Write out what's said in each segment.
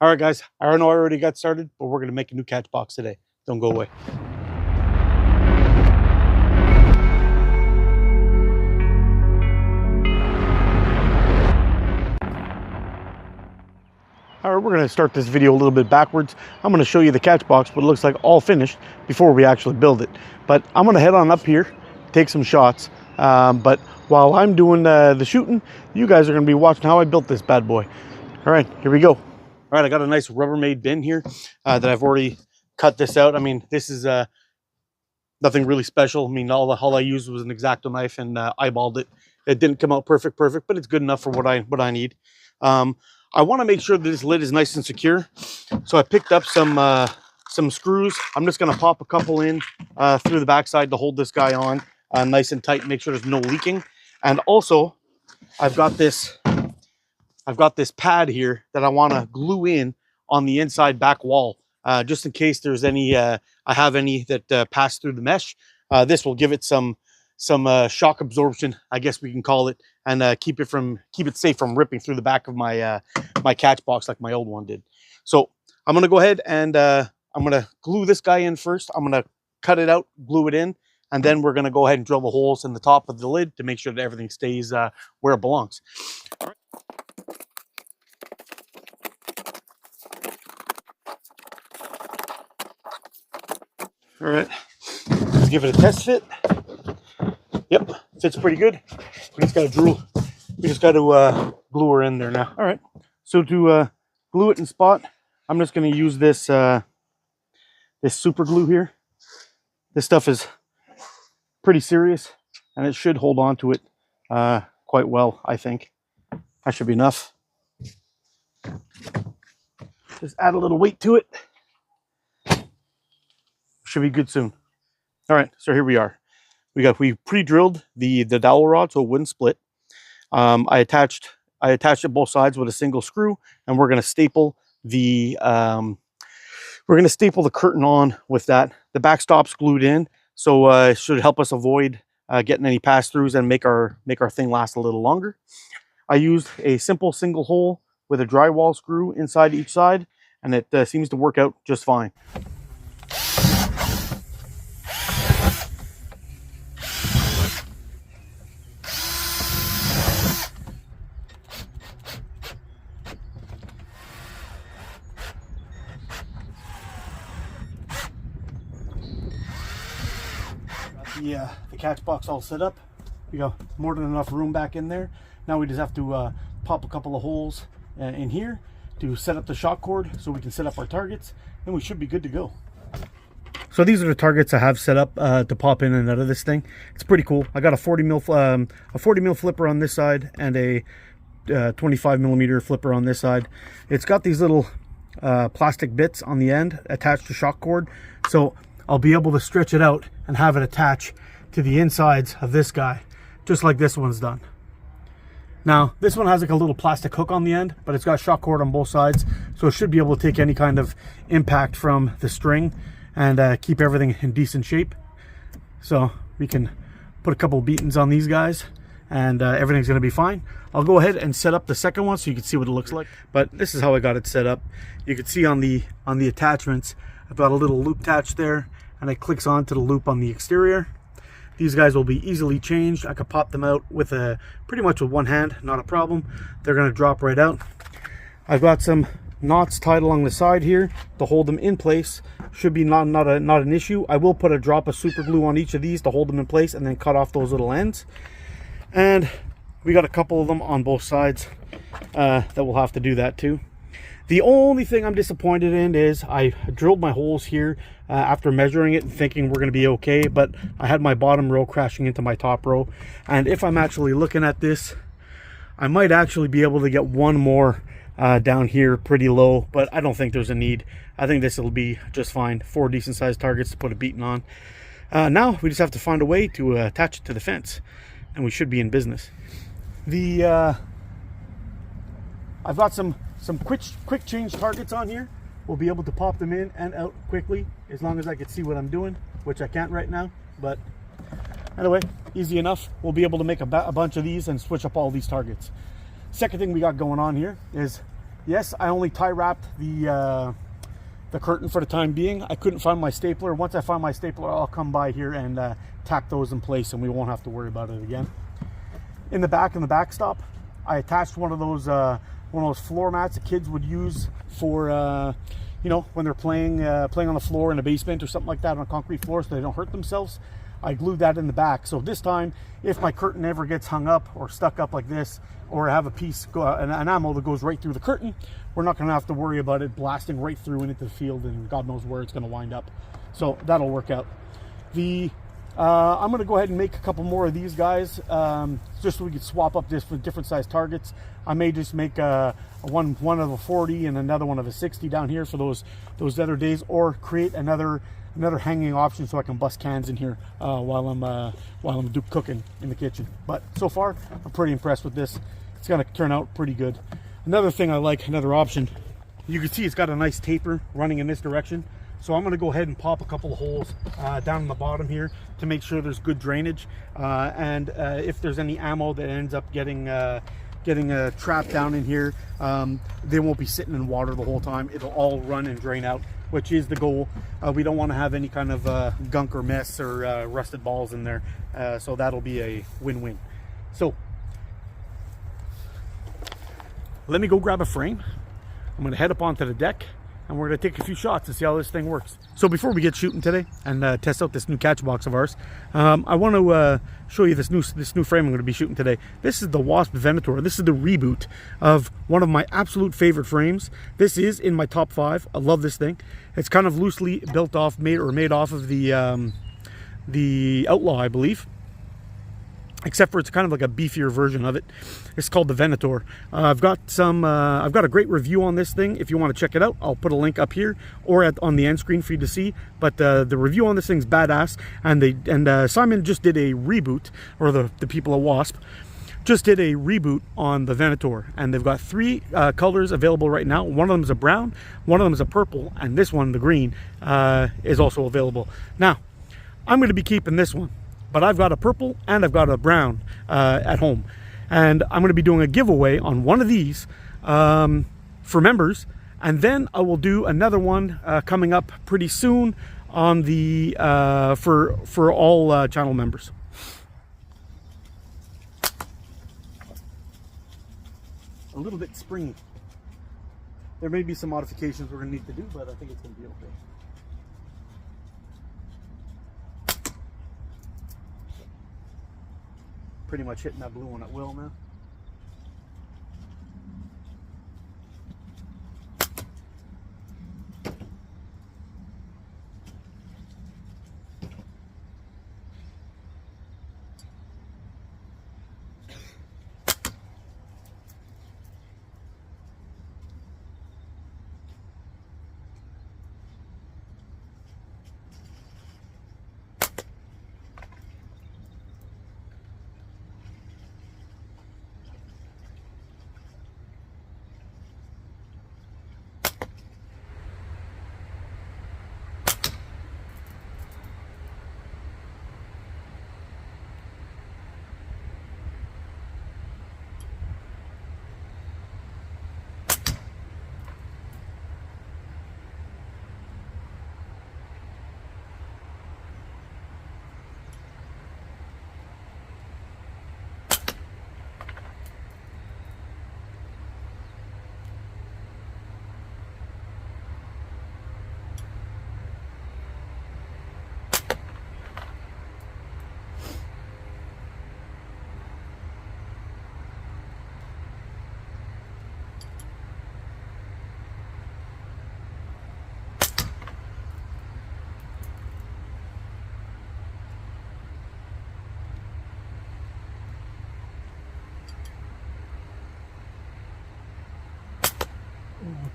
All right, guys, I know I already got started, but we're going to make a new catch box today. Don't go away. All right, we're going to start this video a little bit backwards. I'm going to show you the catch box, but it looks like all finished before we actually build it. But I'm going to head on up here, take some shots. But while I'm doing the shooting, you guys are going to be watching how I built this bad boy. All right, here we go. All right, I got a nice Rubbermaid bin here that I've already cut this out. I mean, this is nothing really special. I mean, all I used was an X-Acto knife and eyeballed it. It didn't come out perfect, but it's good enough for what I need. I want to make sure that this lid is nice and secure, so I picked up some screws. I'm just going to pop a couple in through the backside to hold this guy on nice and tight, make sure there's no leaking. And also, I've got this pad here that I want to glue in on the inside back wall, just in case there's any, I have any that pass through the mesh. This will give it some shock absorption, I guess we can call it, and keep it safe from ripping through the back of my my catch box like my old one did. So I'm gonna go ahead and I'm gonna glue this guy in first. I'm gonna cut it out, glue it in, and then we're gonna go ahead and drill the holes in the top of the lid to make sure that everything stays where it belongs. All right. All right, let's give it a test fit. Yep, fits pretty good. We just got to glue her in there now. All right, so to glue it in spot, I'm just going to use this this super glue here. This stuff is pretty serious, and it should hold on to it quite well, I think. That should be enough. Just add a little weight to it. Should be good soon. All right, so here we are. We pre-drilled the dowel rod so it wouldn't split. I attached it both sides with a single screw, and we're gonna staple the curtain on with that. The backstop's glued in, so it should help us avoid getting any pass-throughs and make our thing last a little longer. I used a simple single hole with a drywall screw inside each side, and it seems to work out just fine. The catch box all set up. We got more than enough room back in there. Now we just have to pop a couple of holes in here to set up the shock cord so we can set up our targets, and we should be good to go. So these are the targets I have set up to pop in and out of this thing. It's pretty cool. I got a 40 mil flipper on this side and a 25 millimeter flipper on this side. It's got these little plastic bits on the end attached to shock cord, so I'll be able to stretch it out and have it attach to the insides of this guy, just like this one's done. Now, this one has like a little plastic hook on the end, but it's got shock cord on both sides, so it should be able to take any kind of impact from the string and keep everything in decent shape. So we can put a couple of beatings on these guys, and everything's going to be fine. I'll go ahead and set up the second one so you can see what it looks like. But this is how I got it set up. You can see on the attachments, I've got a little loop attached there, and it clicks onto the loop on the exterior. These guys will be easily changed. I could pop them out with pretty much with one hand, not a problem. They're going to drop right out. I've got some knots tied along the side here to hold them in place. Should be not an issue. I will put a drop of super glue on each of these to hold them in place, and then cut off those little ends. And we got a couple of them on both sides that will have to do that too. The only thing I'm disappointed in is I drilled my holes here after measuring it and thinking we're going to be okay, but I had my bottom row crashing into my top row. And if I'm actually looking at this, I might actually be able to get one more down here pretty low, but I don't think there's a need. I think this will be just fine. 4 decent sized targets to put a beating on. Now we just have to find a way to attach it to the fence, and we should be in business. I've got some quick change targets on here. We'll be able to pop them in and out quickly as long as I can see what I'm doing, which I can't right now, but anyway, easy enough. We'll be able to make a bunch of these and switch up all these targets. Second thing we got going on here is Yes, I only tie wrapped the curtain for the time being. I couldn't find my stapler. Once I find my stapler, I'll come by here and tack those in place, and we won't have to worry about it again. In the backstop, I attached one of those floor mats that kids would use for you know, when they're playing on the floor in a basement or something like that on a concrete floor, so they don't hurt themselves. I glued that in the back. So this time, if my curtain ever gets hung up or stuck up like this, or I have a piece, an ammo that goes right through the curtain, we're not going to have to worry about it blasting right through and into the field, and God knows where it's going to wind up. So that'll work out. I'm going to go ahead and make a couple more of these guys, just so we can swap up this with different size targets. I may just make one of a 40 and another one of a 60 down here for those other days, or create another hanging option so I can bust cans in here while I'm cooking in the kitchen. But so far, I'm pretty impressed with this. It's going to turn out pretty good. Another thing I like, another option, you can see it's got a nice taper running in this direction. So I'm going to go ahead and pop a couple of holes down in the bottom here to make sure there's good drainage. And if there's any ammo that ends up getting trapped down in here, they won't be sitting in water the whole time. It'll all run and drain out, which is the goal. We don't want to have any kind of gunk or mess or rusted balls in there. So that'll be a win-win. So let me go grab a frame. I'm going to head up onto the deck, and we're going to take a few shots to see how this thing works. So before we get shooting today and test out this new Catchbox of ours, I want to show you this new frame I'm going to be shooting today. This is the Wasp Venator. This is the reboot of one of my absolute favorite frames. This is in my top 5. I love this thing. It's kind of loosely built off, made off of the Outlaw, I believe. Except for it's kind of like a beefier version of it. It's called the Venator. I've got a great review on this thing. If you want to check it out, I'll put a link up here or on the end screen for you to see. But the review on this thing's badass. And Simon just did a reboot, or the people at Wasp just did a reboot on the Venator, and they've got 3 colors available right now. One of them is a brown, one of them is a purple, and this one, the green, is also available. Now, I'm going to be keeping this one. But I've got a purple and I've got a brown at home. And I'm going to be doing a giveaway on one of these for members. And then I will do another one coming up pretty soon on the for all channel members. A little bit springy. There may be some modifications we're going to need to do, but I think it's going to be okay. Pretty much hitting that blue one at will now.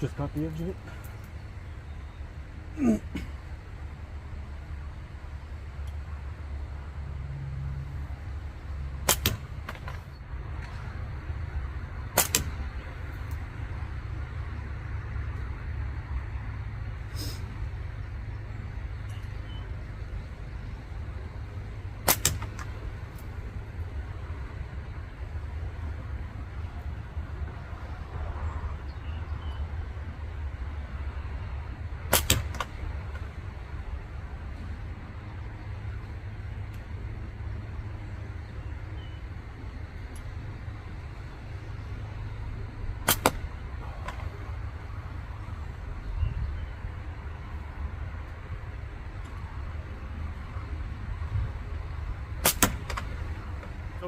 Just got the edge of it.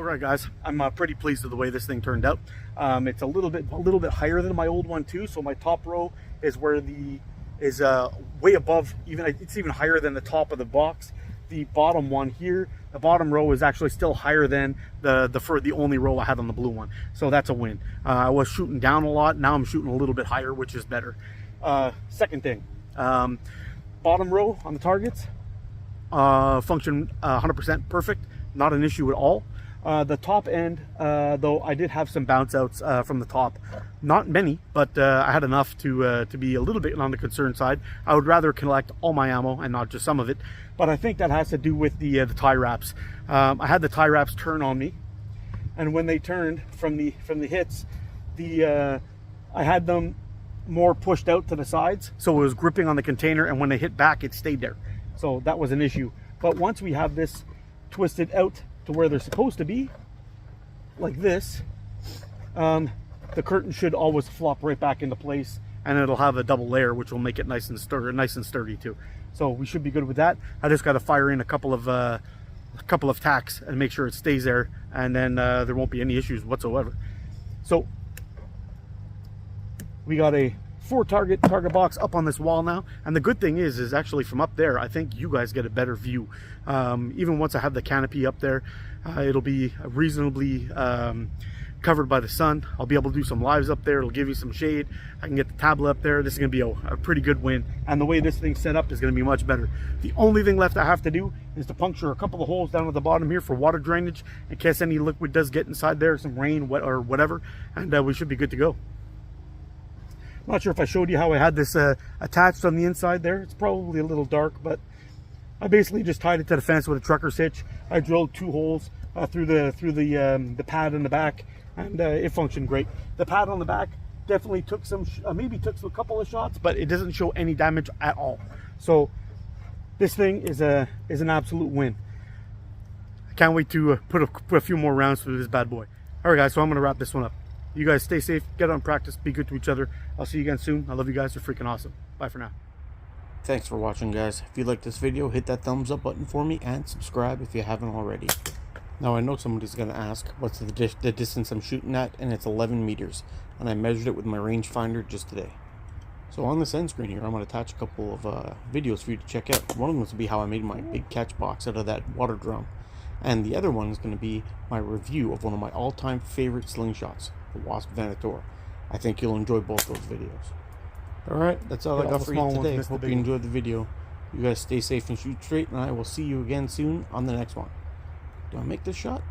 Alright guys, I'm pretty pleased with the way this thing turned out. It's a little bit higher than my old one too, so my top row is where is way above, it's even higher than the top of the box. The bottom one here, the bottom row is actually still higher than the only row I had on the blue one, so that's a win. I was shooting down a lot, now I'm shooting a little bit higher, which is better. Second thing, bottom row on the targets function 100% perfect, not an issue at all. The top end, though, I did have some bounce outs from the top. Not many, but I had enough to be a little bit on the concerned side. I would rather collect all my ammo and not just some of it. But I think that has to do with the tie wraps. I had the tie wraps turn on me, and when they turned from the hits, I had them more pushed out to the sides, so it was gripping on the container, and when they hit back, it stayed there. So that was an issue. But once we have this twisted out to where they're supposed to be, like this, the curtain should always flop right back into place, and it'll have a double layer, which will make it nice and sturdy too. So we should be good with that. I just got to fire in a couple of tacks and make sure it stays there, and then there won't be any issues whatsoever. So we got a 4 target box up on this wall now, and the good thing is actually from up there, I think you guys get a better view. Even once I have the canopy up there, it'll be reasonably covered by the sun. I'll be able to do some lives up there. It'll give you some shade. I can get the tablet up there. This is going to be a pretty good win, and the way this thing's set up is going to be much better. The only thing left I have to do is to puncture a couple of holes down at the bottom here for water drainage in case any liquid does get inside there, some rain, wet, or whatever, and we should be good to go. I'm not sure if I showed you how I had this attached on the inside there. It's probably a little dark, but I basically just tied it to the fence with a trucker's hitch. I drilled 2 holes through the pad in the back, and it functioned great. The pad on the back definitely took maybe took a couple of shots, but it doesn't show any damage at all. So this thing is an absolute win. I can't wait to put a few more rounds through this bad boy. All right, guys, so I'm going to wrap this one up. You guys stay safe, get on practice, be good to each other. I'll see you again soon. I love you guys. You're freaking awesome. Bye for now. Thanks for watching, guys. If you like this video, hit that thumbs up button for me and subscribe if you haven't already. Now, I know somebody's going to ask what's the distance I'm shooting at, and it's 11 meters. And I measured it with my rangefinder just today. So on this end screen here, I'm going to attach a couple of videos for you to check out. One of them is to be how I made my big catch box out of that water drum. And the other one is going to be my review of one of my all-time favorite slingshots, the Wasp Venator. I think you'll enjoy both those videos. Alright, that's all I got for you today. Hope you enjoyed the video. You guys stay safe and shoot straight, and I will see you again soon on the next one. Do I make this shot?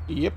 Yep.